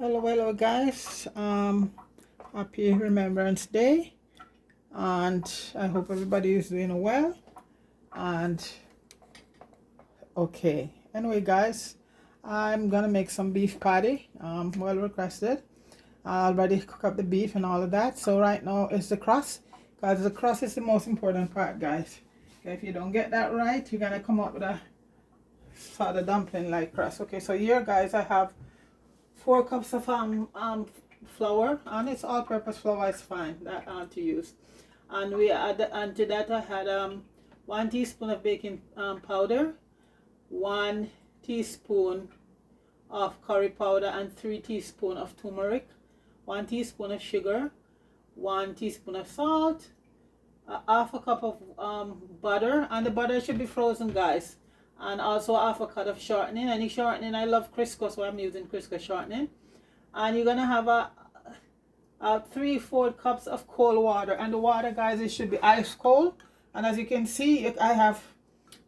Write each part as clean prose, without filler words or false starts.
Hello guys. Happy Remembrance Day, and I hope everybody is doing well. And okay, anyway guys, I'm gonna make some beef patty, well requested. I already cook up the beef and all of that, so right now it's the crust, because the crust is the most important part, guys. Okay, if you don't get that right, you're gonna come up with a sort of dumpling like crust. Okay, so here guys, I have 4 cups of flour, and it's all-purpose flour is fine that to use. And we add, and to that I had 1 teaspoon of baking powder, 1 teaspoon of curry powder, and 3 teaspoons of turmeric, 1 teaspoon of sugar, 1 teaspoon of salt, half a cup of butter, and the butter should be frozen, guys. And also half a cup of shortening. Any shortening, I love Crisco, so I'm using Crisco shortening. And you're gonna have a 3/4 cups of cold water, and the water, guys, it should be ice cold. And as you can see, I have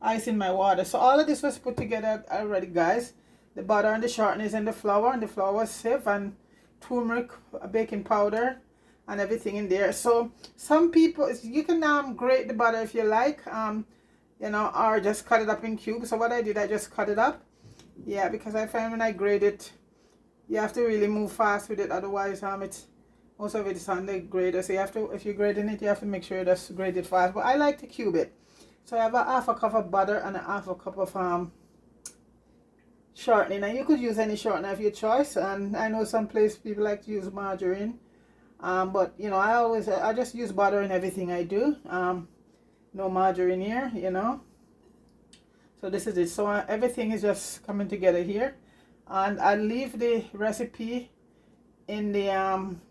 ice in my water. So all of this was put together already, guys. The butter and the shortening is in the flour, and the flour was safe, and turmeric, baking powder, and everything in there. So some people, you can grate the butter if you like, you know, or just cut it up in cubes. So what I did, I just cut it up. Yeah, because I find when I grate it, you have to really move fast with it, otherwise it's most of it is on the grater. So you have to, if you're grating it, you have to make sure you just grate it fast. But I like to cube it. So I have a half a cup of butter and a half a cup of shortening, and you could use any shortener of your choice. And I know some places people like to use margarine, but you know, I just use butter in everything I do. No margarine here, you know. So this is it. So everything is just coming together here, and I'll leave the recipe in the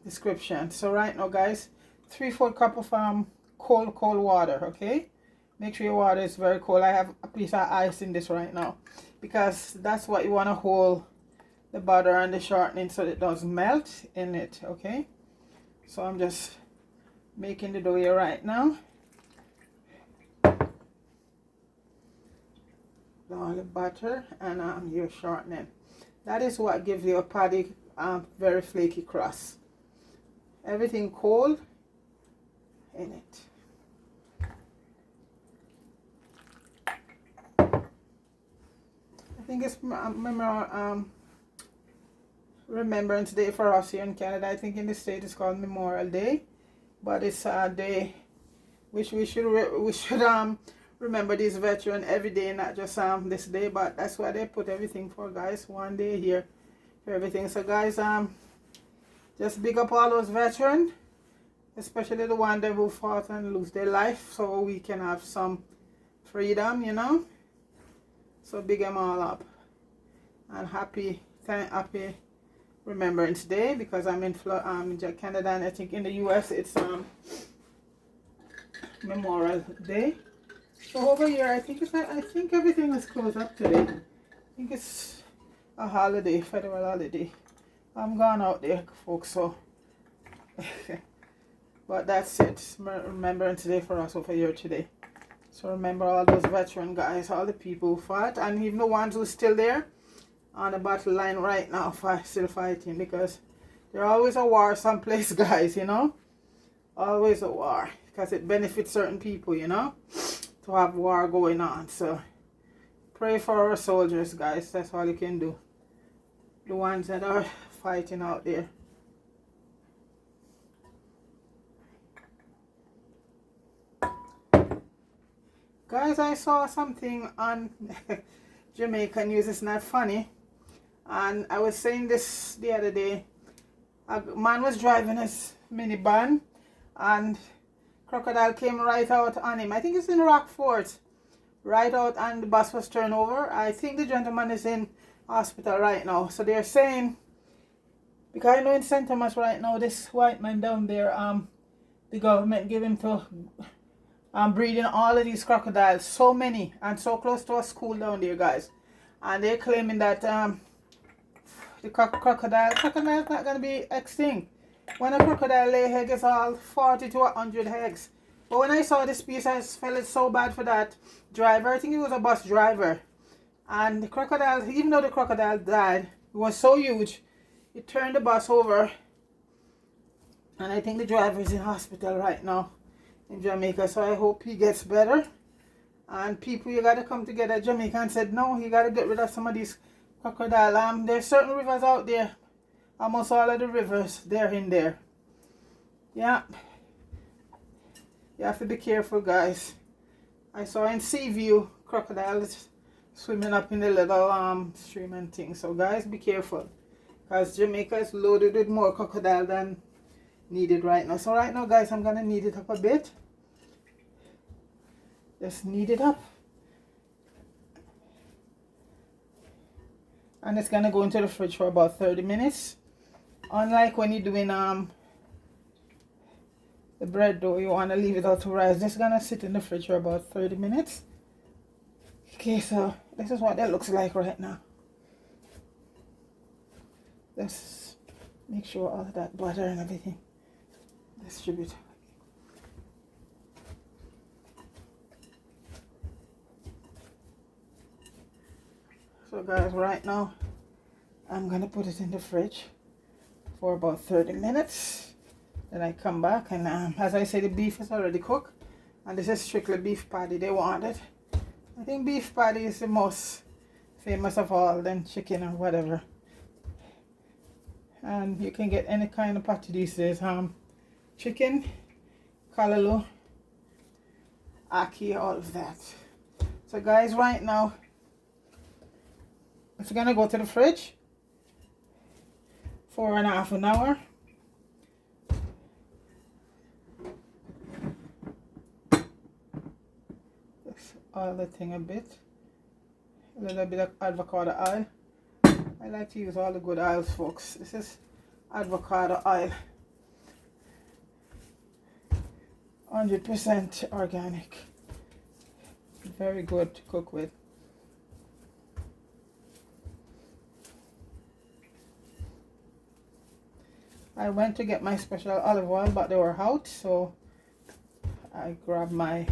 description. So right now, guys, 3/4 cup of cold water. Okay, make sure your water is very cold. I have a piece of ice in this right now, because that's what you want to hold the butter and the shortening so it doesn't melt in it. Okay, so I'm just making the dough here right now. All the butter and your shortening. That is what gives your patty very flaky crust. Everything cold in it. I think it's Remembrance Day for us here in Canada. I think in the States it's called Memorial Day, but it's a day which we should remember these veterans every day, not just this day. But that's why they put everything for, guys. One day here for everything. So guys, just big up all those veterans, especially the ones who fought and lose their life so we can have some freedom, you know. So big them all up, and happy Remembrance Day, because I'm in Canada, and I think in the US it's Memorial Day. So over here, I think everything is closed up today. I think it's a holiday, federal holiday. I'm gone out there, folks. So, but that's it. It's Remembrance Day for us over here today. So remember all those veteran guys, all the people who fought, and even the ones who are still there on the battle line right now, still fighting, because there's always a war someplace, guys. You know, always a war, because it benefits certain people, you know, to have war going on. So pray for our soldiers, guys. That's all you can do. The ones that are fighting out there. Guys, I saw something on Jamaican news. It's not funny, and I was saying this the other day. A man was driving his minivan, and crocodile came right out on him. I think it's in Rockfort, right out, and the bus was turned over. I think the gentleman is in hospital right now. So they're saying, because I know in St. Thomas right now, this white man down there, the government gave him to breeding all of these crocodiles, so many, and so close to a school down there, guys. And they're claiming that the crocodile's not gonna be extinct. When a crocodile lay egg, it's all 40 to 100 eggs. But when I saw this piece, I felt it so bad for that driver. I think he was a bus driver. And the crocodile, even though the crocodile died, it was so huge, he turned the bus over, and I think the driver is in hospital right now in Jamaica, so I hope he gets better. And people, you gotta come together. Jamaican said no, you gotta get rid of some of these crocodile. There's certain rivers out there, almost all of the rivers they're in there. Yeah, you have to be careful, guys. I saw in Seaview crocodiles swimming up in the little stream and thing. So guys, be careful, because Jamaica is loaded with more crocodile than needed right now. So right now, guys, I'm gonna knead it up a bit. Just knead it up, and it's gonna go into the fridge for about 30 minutes. Unlike when you're doing the bread dough, you want to leave it out to rise. Just gonna sit in the fridge for about 30 minutes. Okay, so this is what that looks like right now. Let's make sure all of that butter and everything distribute. So guys, right now I'm gonna put it in the fridge for about 30 minutes. Then I come back, and as I say, the beef is already cooked, and this is strictly beef patty they wanted. I think beef patty is the most famous of all, then chicken or whatever. And you can get any kind of patty these days. Chicken, callaloo, ackee, all of that. So guys, right now it's gonna go to the fridge for an half an hour. Just oil the thing a bit. A little bit of avocado oil. I like to use all the good oils, folks. This is avocado oil. 100% organic. Very good to cook with. I went to get my special olive oil, but they were out, so I grabbed my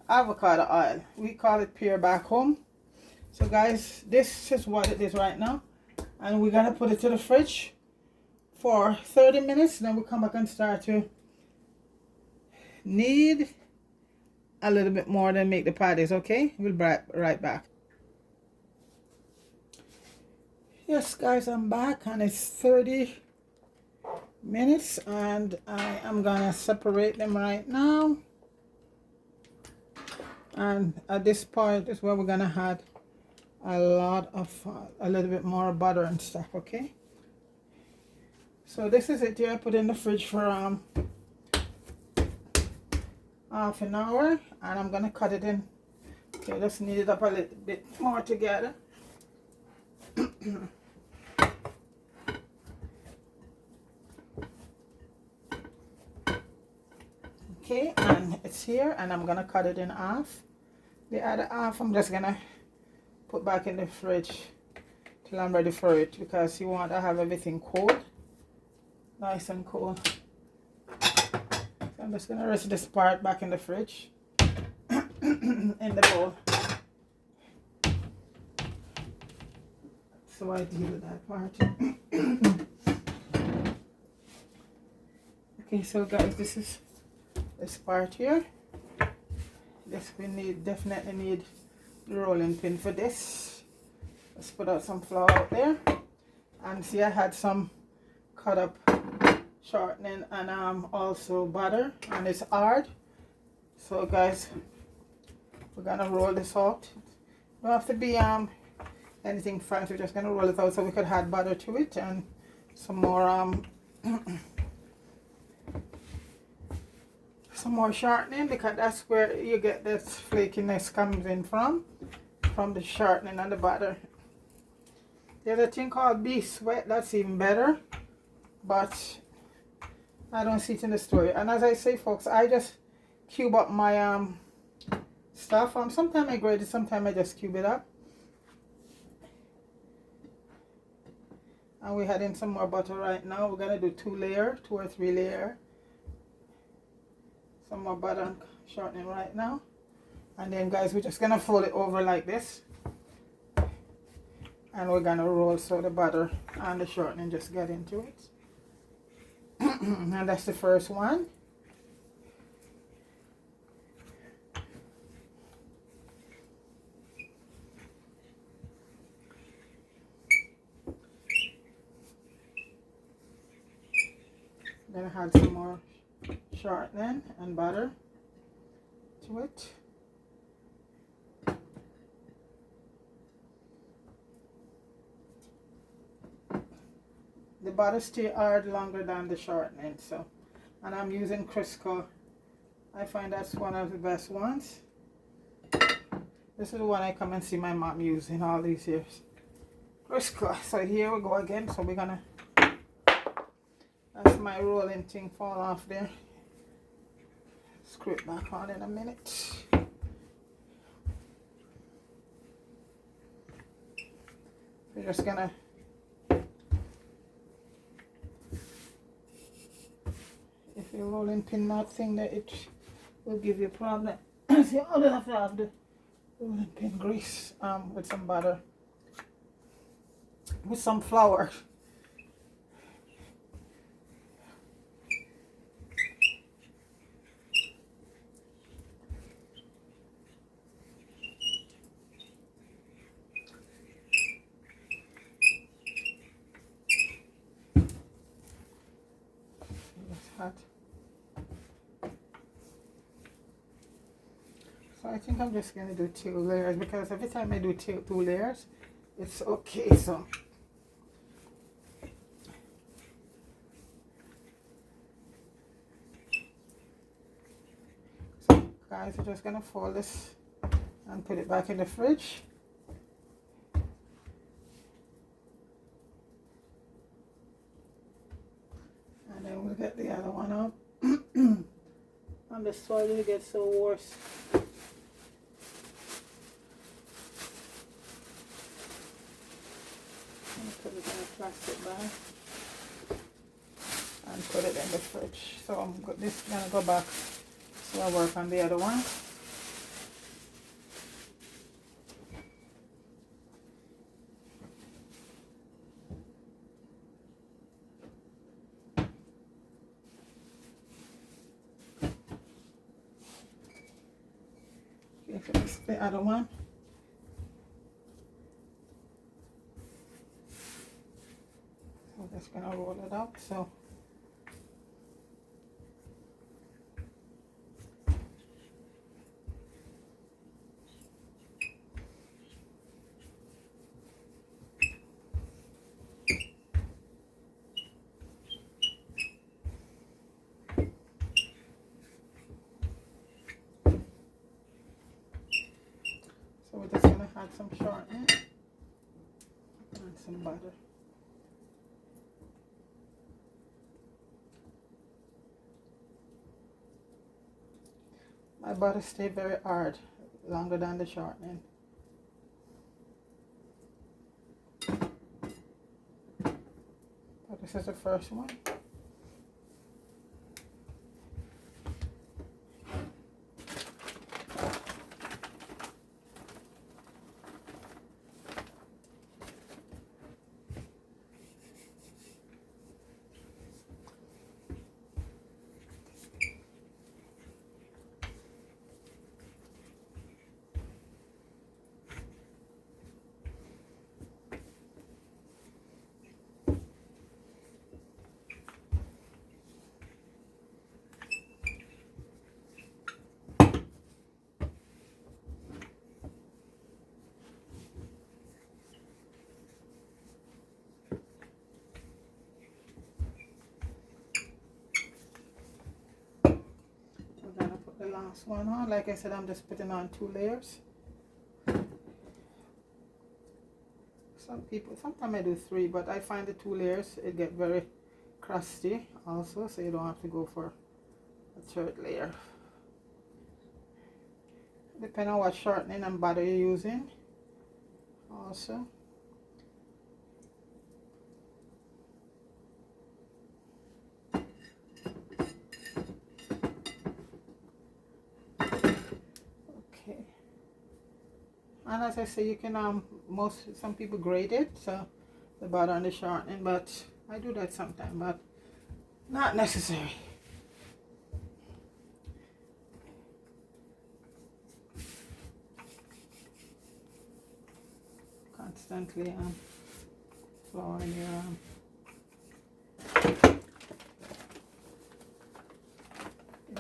avocado oil. We call it pure back home. So guys, this is what it is right now, and we're gonna put it to the fridge for 30 minutes. Then we'll come back and start to knead a little bit more, then make the patties. Okay, we'll be right back. Yes guys, I'm back, and it's 30 minutes, and I am gonna separate them right now. And at this point is where we're gonna add a little bit more butter and stuff. Okay, so this is it here. I put in the fridge for half an hour, and I'm gonna cut it in. Okay, just knead it up a little bit more together. Okay, and it's here, and I'm gonna cut it in half. The other half I'm just gonna put back in the fridge till I'm ready for it, because you want to have everything cold, nice and cold. So I'm just gonna rest this part back in the fridge in the bowl. So I deal with that part. Okay, so guys, this is this part here. This we definitely need the rolling pin for this. Let's put out some flour out there, and see I had some cut up shortening and also butter, and it's hard. So guys, we're gonna roll this out. Don't have to be anything fancy. We're just gonna roll it out so we could add butter to it and some more some more shortening, because that's where you get this flakiness comes in from the shortening and the butter. There's a thing called beef sweat, that's even better, but I don't see it in the store. And as I say, folks, I just cube up my stuff. Sometimes I grate it, sometimes I just cube it up. And we're adding some more butter right now. We're gonna do 2 or 3 layer. Some more butter and shortening right now, and then guys, we're just gonna fold it over like this, And we're gonna roll so the butter and the shortening just get into it. And that's the first one. Then add some more shortening and butter to it. The butter stay hard longer than the shortening, so, and I'm using Crisco. I find that's one of the best ones. This is the one I come and see my mom using all these years. Crisco. So here we go again. So we're gonna, that's my rolling thing fall off there. Screw it back on in a minute. We're just gonna if you're rolling pin that thing that it will give you a problem. See, all you have to have the rolling pin grease with some butter, with some flour. Hot. So I think I'm just going to do 2 layers because every time I do 2 layers, it's okay. So guys, we're just going to fold this and put it back in the fridge. And then we'll get the other one up. And the soil will get so worse. Put it in a plastic bag and put it in the fridge. So I'm this gonna go back so I work on the other one. Okay, so this is the other one. I'm just gonna roll it up. So we're just gonna add some shortening and some butter. My butter stay very hard, longer than the shortening. But this is the first one. The last one on. Like I said, I'm just putting on 2 layers. Sometimes I do 3, but I find the 2 layers it get very crusty also, so you don't have to go for a 3rd layer. Depending on what shortening and butter you're using also. And as I say, you can some people grate it, so the butter and the shortening, but I do that sometimes, but not necessary. Constantly flouring your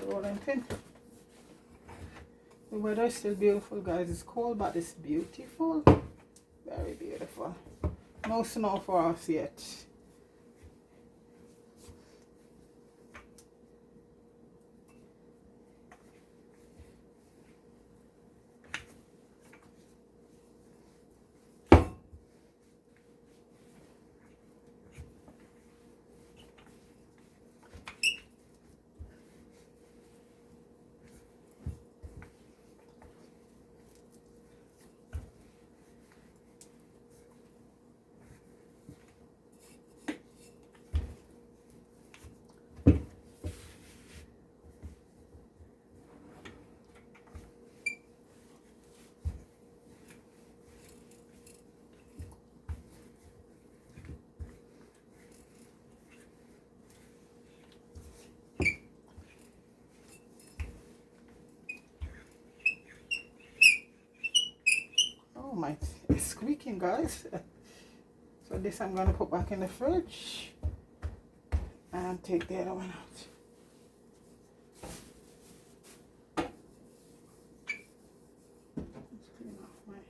rolling pin. The weather is still beautiful, guys. It's cold, but it's beautiful. Very beautiful. No snow for us yet. Oh my, it's squeaking, guys. So this I'm going to put back in the fridge and take the other one out. Let's clean off my...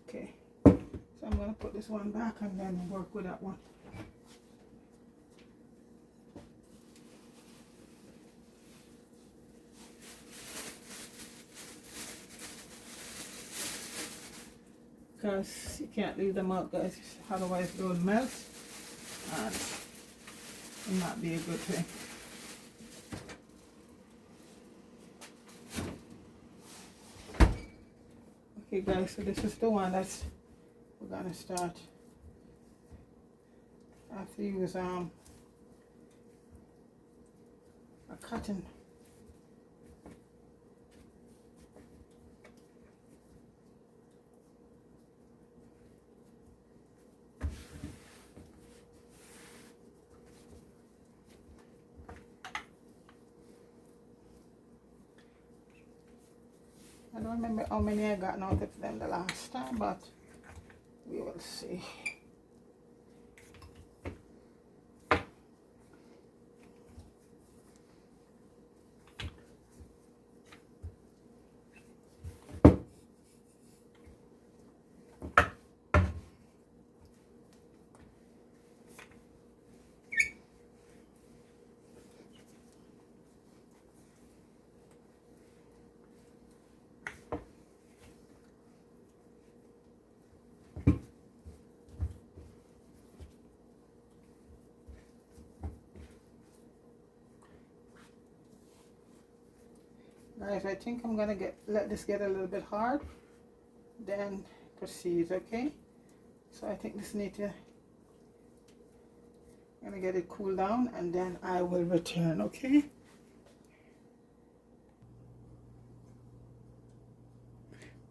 Okay, so I'm going to put this one back and then work with that one. Because you can't leave them out, guys, otherwise they'll melt and will not be a good thing. Okay guys, so this is the one that's we're gonna start. I have to use a cotton. I don't remember how many I got out of them the last time, but we will see. Guys, I think I'm gonna let this get a little bit hard, then proceed, okay? So I think this need to, I'm gonna get it cool down and then I will return, okay?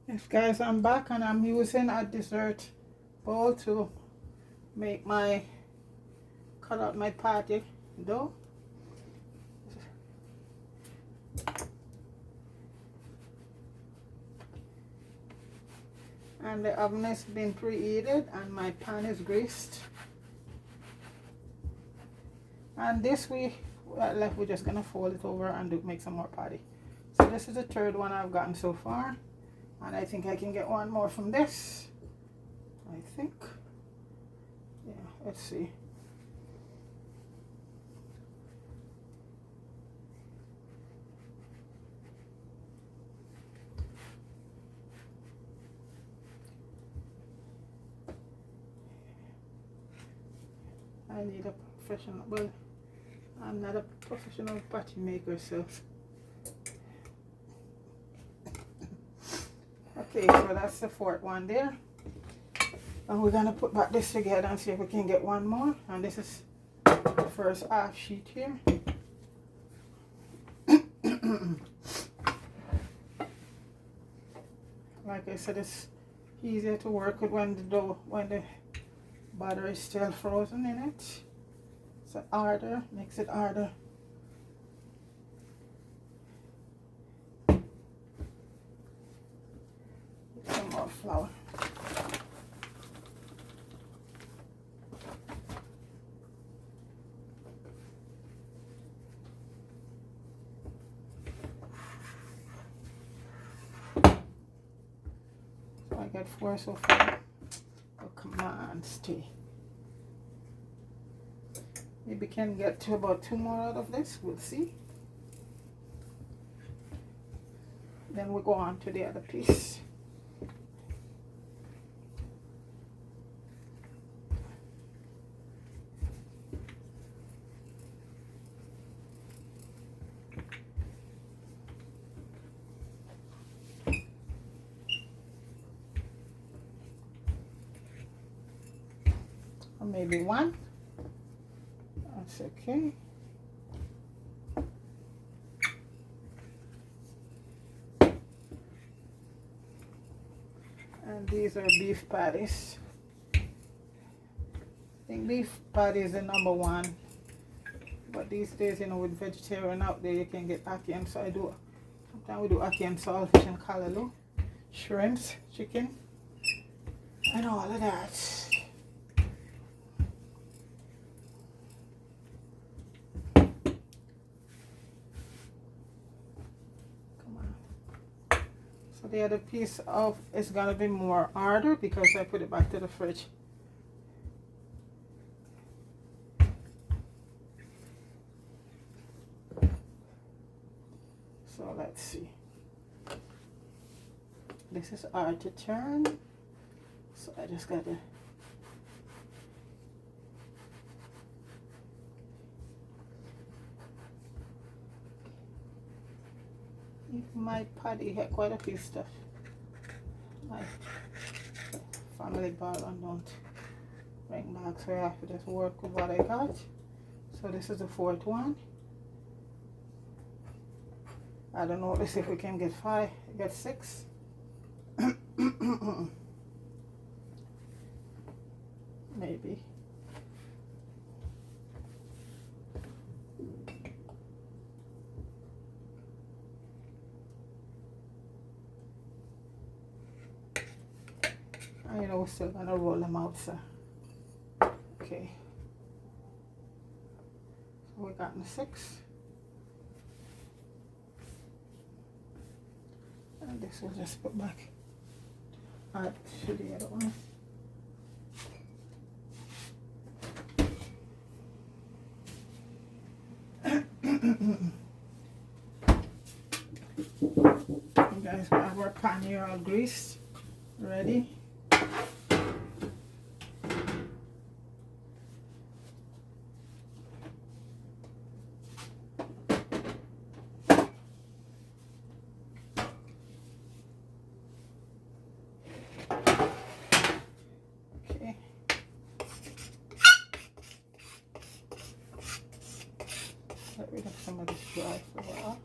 Yes guys, I'm back and I'm using a dessert bowl to make my, cut out my patty dough. And the oven has been preheated and my pan is greased. And this we're just gonna fold it over and make some more patty. So this is the third one I've gotten so far, and I think I can get one more from this. I think. Yeah, let's see. I need a professional, well, I'm not a professional patty maker, so. Okay, so that's the fourth one there. And we're gonna put back this together and see if we can get one more. And this is the first half sheet here. like I said, it's easier to work with when the butter is still frozen in it. So harder, makes it harder. Some more flour. So I got 4 so far. Oh, come on, stay. Maybe can get to about 2 more out of this. We'll see. Then we'll go on to the other piece. Or maybe 1. That's okay. And these are beef patties. I think beef patty is the #1. But these days, you know, with vegetarian out there, you can get ackee, and so I do. Sometimes we do ackee and saltfish and callaloo, shrimps, chicken, and all of that. So the other piece of is gonna be more harder because I put it back to the fridge. So let's see. This is hard to turn, so I just gotta. My patty had quite a few stuff. My family balance don't bring back, so I have to just work with what I got. So this is the 4th one. I don't know. Let's see if we can get 5, get 6. Maybe. You know, we're still gonna roll them out, so okay. So we got 6, and this we'll just put back to the other one. You guys have our pan here all greased, ready. Get rid of some of this dry flour.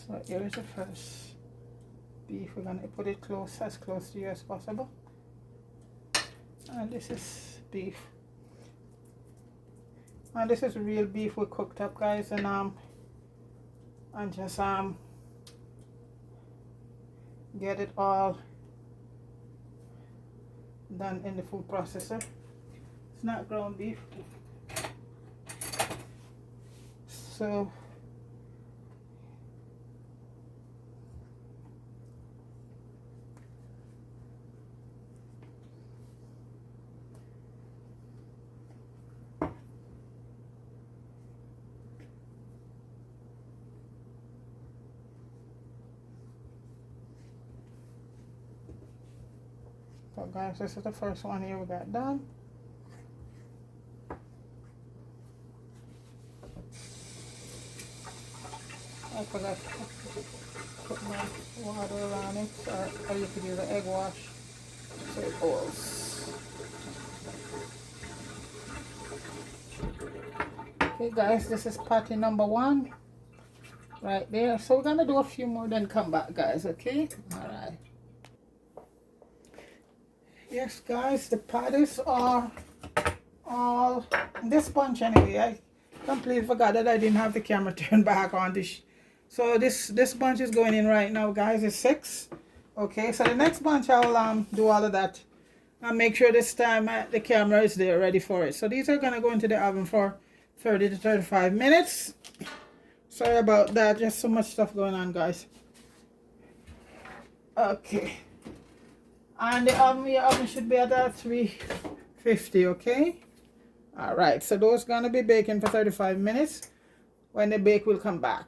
So here is the first beef. We're going to put it as close to you as possible. And this is beef. And this is real beef we cooked up, guys, and just get it all done in the food processor. It's not ground beef. So So guys, this is the first one here we got done. I forgot to put my water around it, or you could use an egg wash so it boils. Okay guys, this is patty number 1 right there. So we're gonna do a few more, then come back guys, okay? Alright. Yes guys, the patties are all in this bunch anyway. I completely forgot that I didn't have the camera turned back on this. So this bunch is going in right now guys. It's 6. Okay, so the next bunch I'll do all of that and make sure this time the camera is there ready for it. So these are gonna go into the oven for 30 to 35 minutes. Sorry about that, just so much stuff going on guys. Okay, and the oven should be at 350. Okay, all right, so those gonna be baking for 35 minutes. When they bake, we'll come back.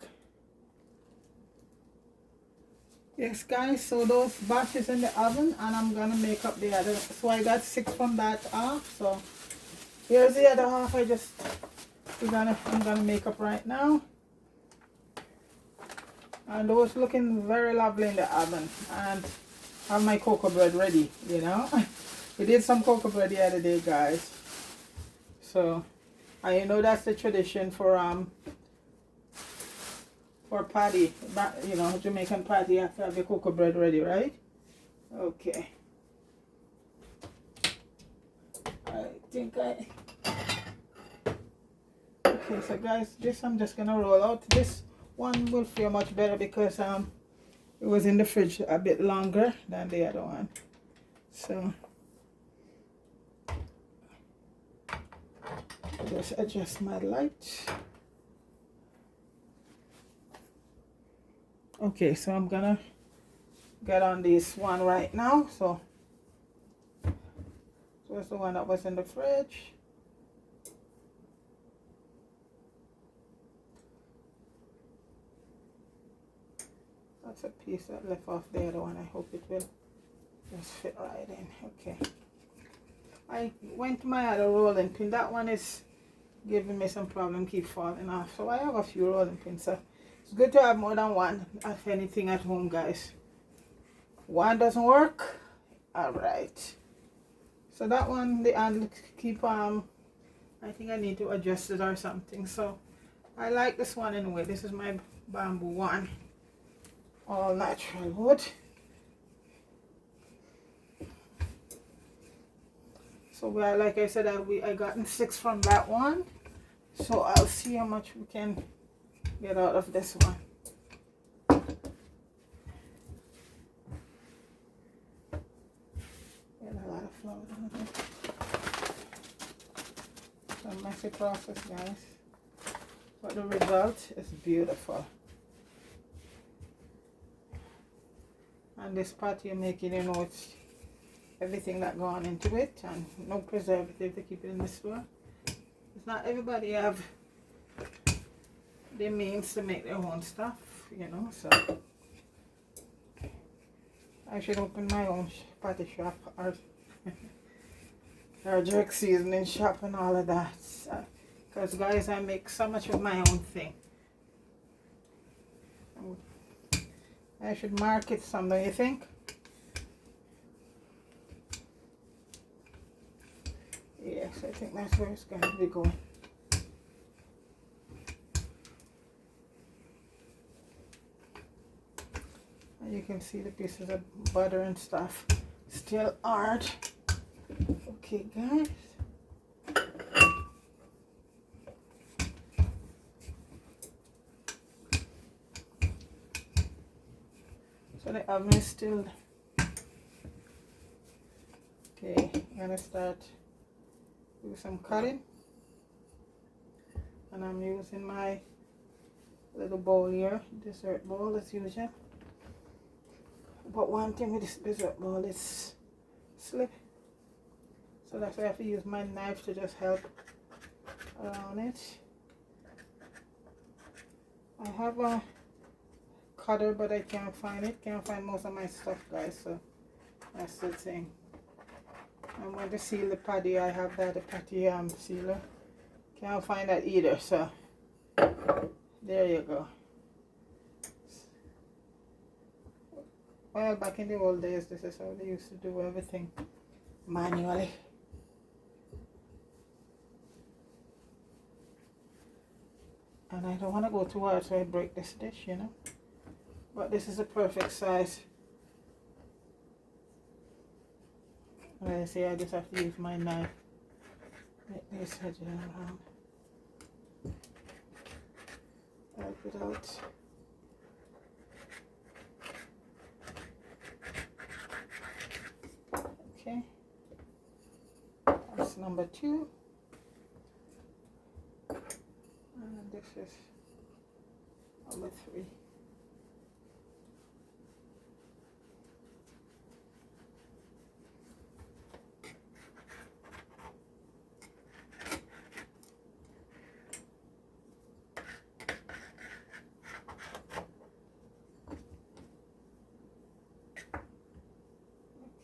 Yes guys, so those batches in the oven, and I'm gonna make up the other. So I got 6 from that half, so here's the other half. I'm gonna make up right now. And those looking very lovely in the oven, and have my cocoa bread ready, you know. We did some cocoa bread the other day guys, so I know that's the tradition for patty, you know, Jamaican patty. You have to have your cocoa bread ready, right? Okay, okay, so guys, this I'm just gonna roll out. This one will feel much better because it was in the fridge a bit longer than the other one. So just adjust my light. Okay, so I'm gonna get on this one right now. So it's the one that was in the fridge. That's a piece that left off the other one. I hope it will just fit right in. Okay, I went to my other rolling pin. That one is giving me some problem, keep falling off. So I have a few rolling pins. So it's good to have more than one, if anything, at home guys. One doesn't work, all right. So that one, the handle keep I think I need to adjust it or something. So I like this one anyway. This is my bamboo one, all natural wood. So like I said, I gotten 6 from that one. So I'll see how much we can get out of this one. Get a lot of flour in it. It's a messy process guys, but the result is beautiful. And this patty you're making, you know, it's everything that gone into it, and no preservative to keep it in the store. It's not everybody have the means to make their own stuff, you know. So I should open my own patty shop or jerk seasoning shop and all of that, because guys, I make so much of my own thing. I should market some, don't you think? Yes, I think that's where it's going to be going. And you can see the pieces of butter and stuff still hard. Okay guys, so the oven is still okay. I'm gonna start with some cutting, and I'm using my little bowl here, dessert bowl as usual. But one thing with this dessert bowl is slip, so that's why I have to use my knife to just help around it. I have a cutter, but I can't find it. Can't find most of my stuff guys, so that's the thing. I'm going to seal the patty. I have that, the patty sealer. Can't find that either, so there you go. Well, back in the old days, this is how they used to do everything manually. And I don't want to go too hard so I break this dish, you know. But this is a perfect size. Like I say, I just have to use my knife. Make this edge around. Wipe it out. Okay. That's number 2. And this is number 3.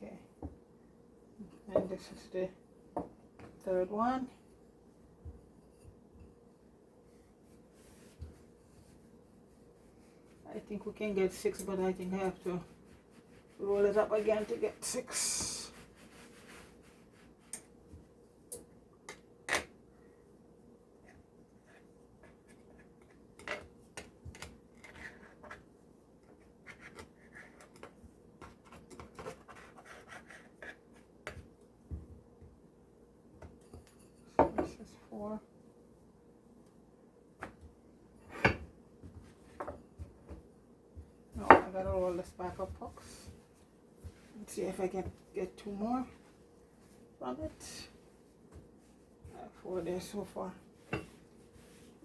Okay. And this is the 3rd one. I think we can get 6, but I think I have to roll it up again to get 6. So this is 4. No, I gotta roll this back up, folks. Let's see if I can get 2 more from it. 4 there so far.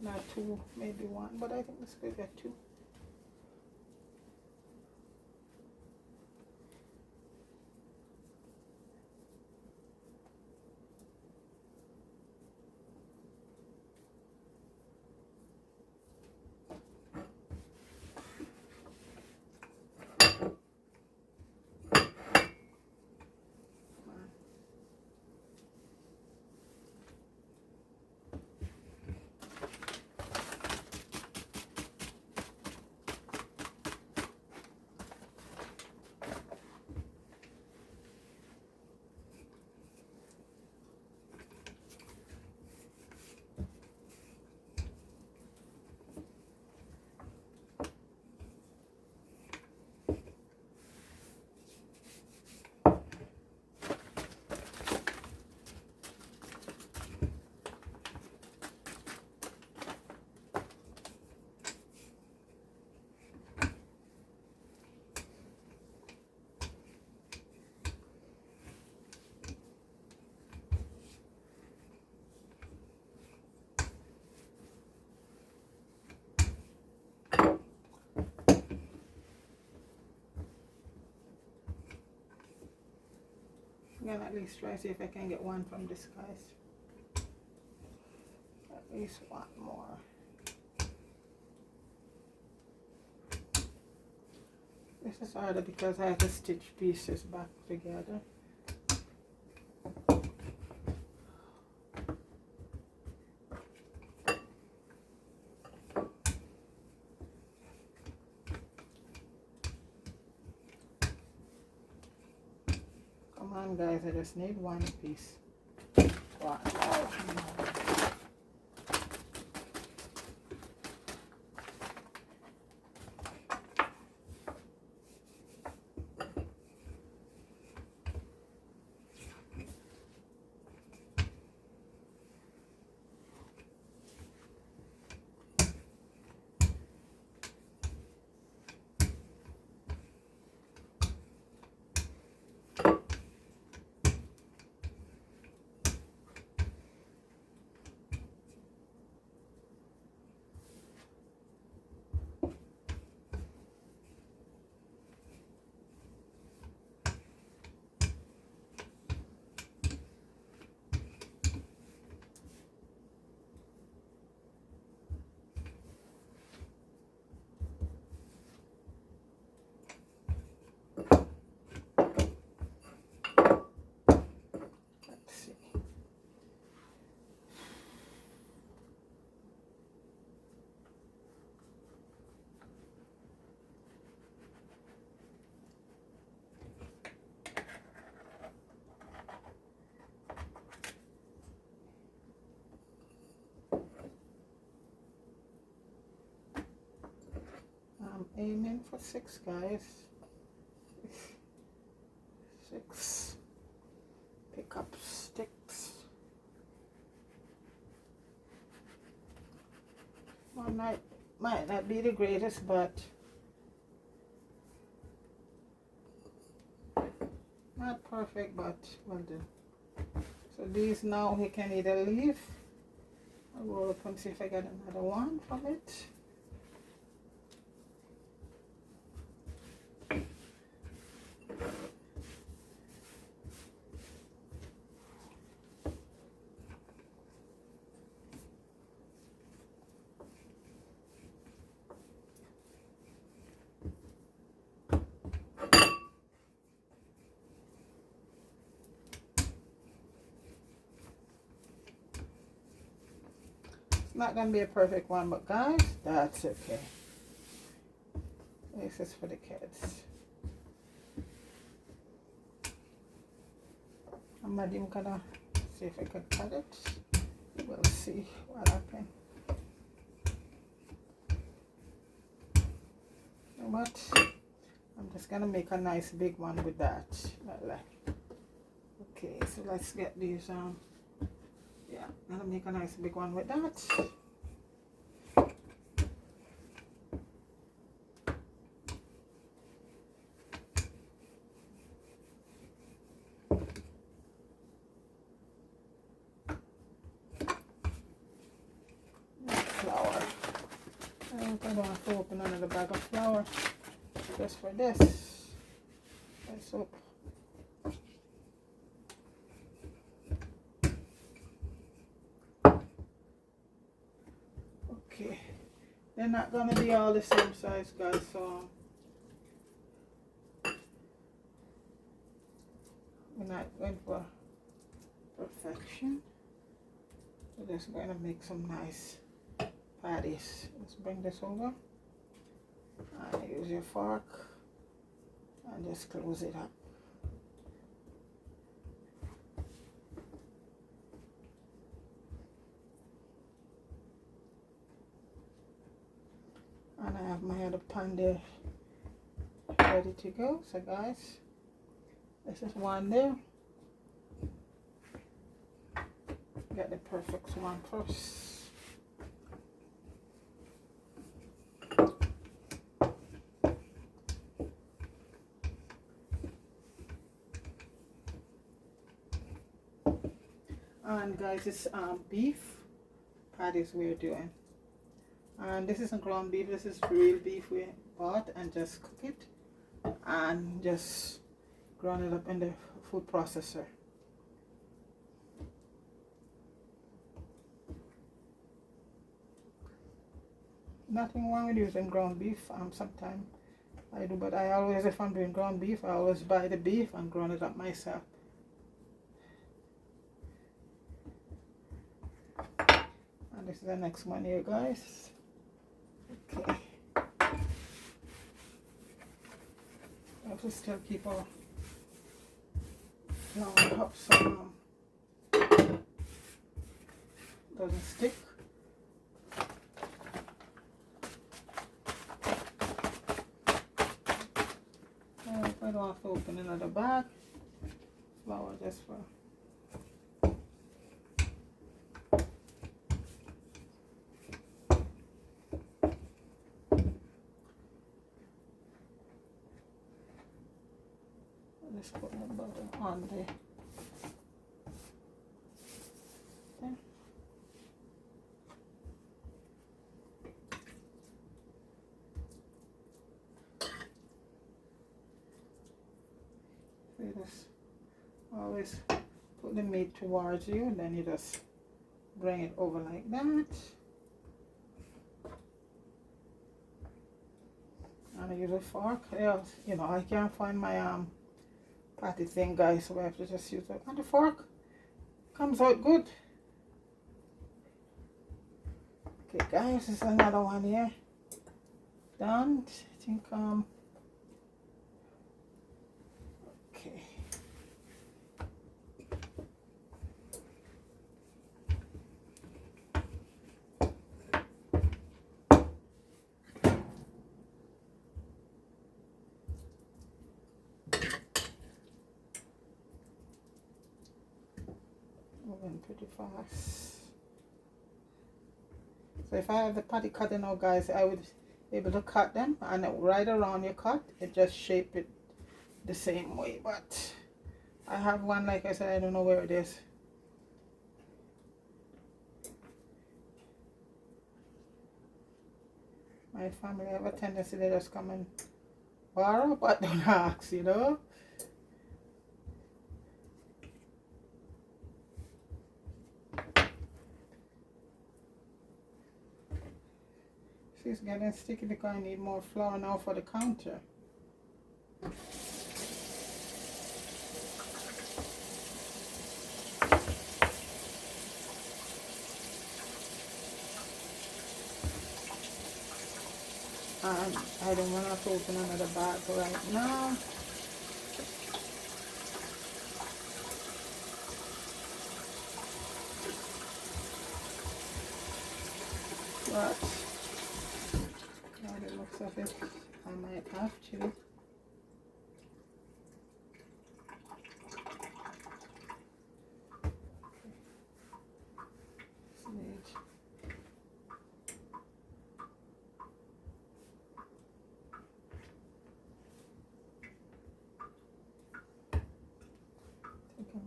Not 2, maybe 1, but I think this could get 2. I'm gonna at least try to see if I can get 1 from this, guys. At least 1 more. This is harder because I have to stitch pieces back together. Come on, guys, I just need 1 piece. 1. aiming for 6, guys. 6. Pick up sticks. One might not be the greatest, but not perfect, but will do. So these now we can either leave. I'll roll up and see if I get another one from it. Not gonna be a perfect one, but guys, that's okay. This is for the kids. I'm not even gonna see if I can cut it. We'll see what happens. You know what? I'm just gonna make a nice big one with that. Okay, so let's get these yeah, I'm gonna make a nice big one with that. Flour. I don't have to open another bag of flour just for this. Let's hope. Okay, they're not gonna be all the same size, guys, so we're not going for perfection. We're just going to make some nice patties. Let's bring this over and use your fork and just close it up. And I have my other pan there ready to go. So guys, this is one there. Get the perfect one first. And guys, this beef patties we're doing. And this isn't ground beef, this is real beef we bought and just cook it and just grind it up in the food processor. Nothing wrong with using ground beef. Sometimes I do, but I always, if I'm doing ground beef, I always buy the beef and grind it up myself. And this is the next one here, guys. Okay. I have to still keep our flour up so doesn't stick. I don't have to open another bag. Flour just for just put the butter on there. Okay. You just always put the meat towards you and then you just bring it over like that. And I use a fork. You know, I can't find my patty thing, guys, so I have to just use it. And the fork comes out good. Okay, guys, this is another one here. Done. I think okay. pretty fast. So if I have the patty cutting out, guys, I would be able to cut them, and right around your cut, it just shape it the same way. But I have one, like I said, I don't know where it is. My family have a tendency to just come and borrow, but don't ask, you know. She's getting sticky because I need more flour now for the counter. And I don't want to open another bag right now. But now that it looks like it, I might have to.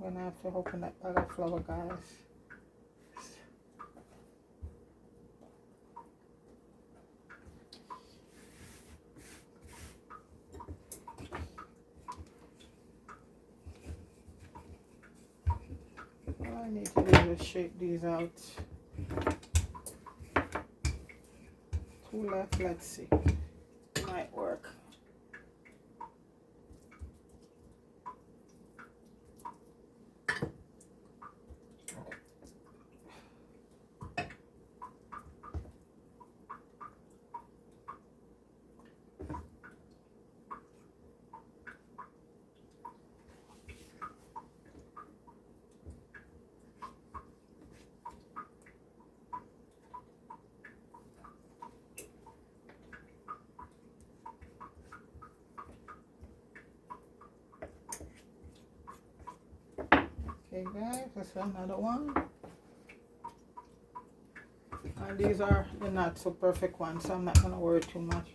I'm gonna have to open that bag of flour, guys. All I need to do is shape these out. 2 left, let's see. Might work. Okay guys, that's another one. And these are the not so perfect ones, so I'm not going to worry too much.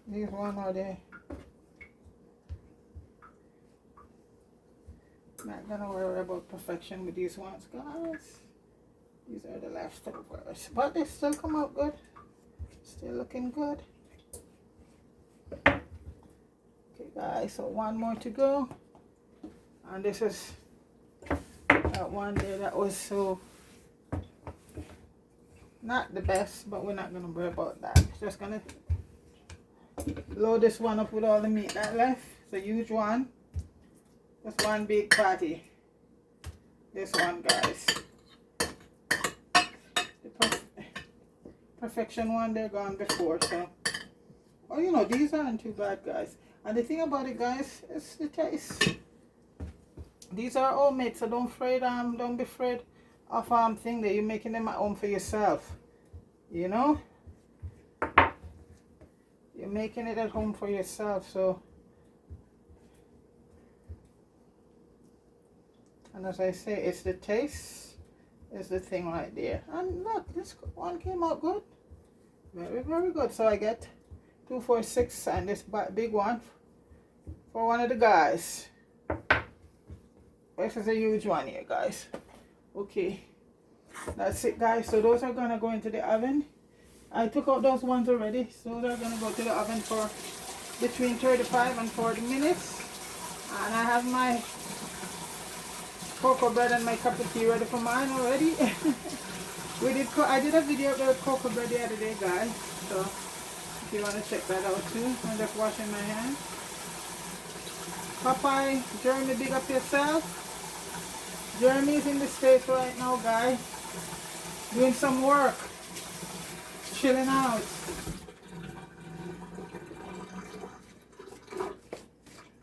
These one are the not gonna worry about perfection with these ones, guys. These are the leftovers, but they still come out good. Still looking good. Okay guys, so one more to go, and this is that one there that was so not the best, but we're not gonna worry about that. Just gonna load this one up with all the meat that left. It's a huge one. Just one big patty. This one, guys. The perfection one, they're gone before, so. Oh, you know, these aren't too bad, guys. And the thing about it, guys, is the taste. These are homemade, so don't be afraid of thing that you're making them at home for yourself. You know? You're making it at home for yourself, so. And as I say, it's the taste is the thing right there. And look, this one came out good. Very, very good. So I get 2, 4, 6 and this big one for one of the guys. This is a huge one here, guys. Okay. That's it, guys. So those are going to go into the oven. I took out those ones already. So they're going to go to the oven for between 35 and 40 minutes. And I have my cocoa bread and my cup of tea ready for mine already. I did a video about cocoa bread the other day, guys, so if you want to check that out too. I'm just washing my hands. Popeye, Jeremy, big up yourself. Jeremy's in the States right now, guys, doing some work, chilling out.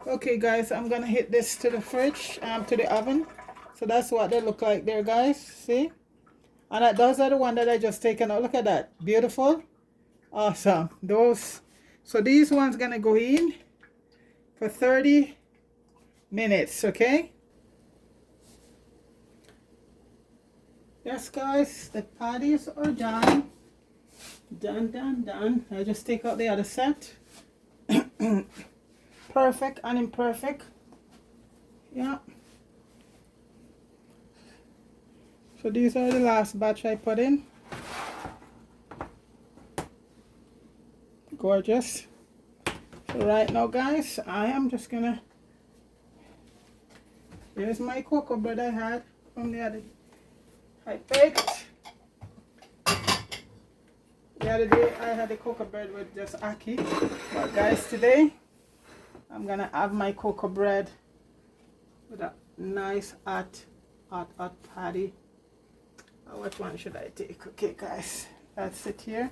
Okay guys, I'm gonna hit this to the fridge, to the oven. So that's what they look like there, guys. See? And those are the one that I just taken out. Look at that. Beautiful. Awesome. Those. So these ones gonna go in for 30 minutes, okay? Yes, guys, the patties are done. Done. I just take out the other set. Perfect and imperfect. Yeah. So these are the last batch I put in. Gorgeous. So right now, guys, I am just gonna, here's my cocoa bread I had from the other, I baked. The other day I had a cocoa bread with just ackee. But guys, today I'm gonna have my cocoa bread with a nice hot patty. Which one should I take? Okay guys, that's it here.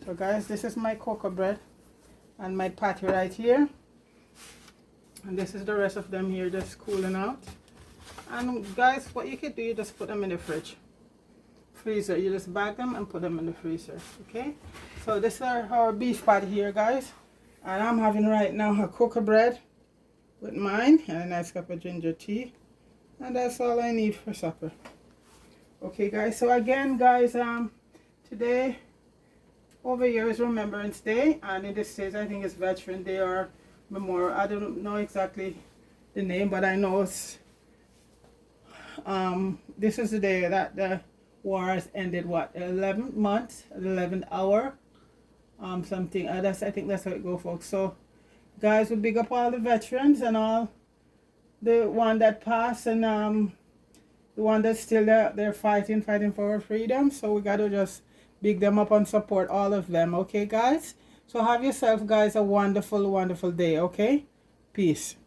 So guys, this is my cocoa bread and my patty right here, and this is the rest of them here just cooling out. And guys, what you could do, you just put them in the freezer. You just bag them and put them in the freezer. Okay, so this is our beef patty here, guys, and I'm having right now a cocoa bread with mine and a nice cup of ginger tea, and that's all I need for supper. Okay guys, so again guys, today over here is Remembrance Day, and in the States I think it's Veteran Day or Memorial. I don't know exactly the name, but I know it's this is the day that the war has ended. What, 11th month, 11th hour, something. I think that's how it go, folks. So guys, we big up all the veterans and all the one that passed, and the one that's still there, they're fighting for our freedom. So we gotta just big them up and support all of them. Okay guys, so have yourself guys a wonderful day. Okay, peace.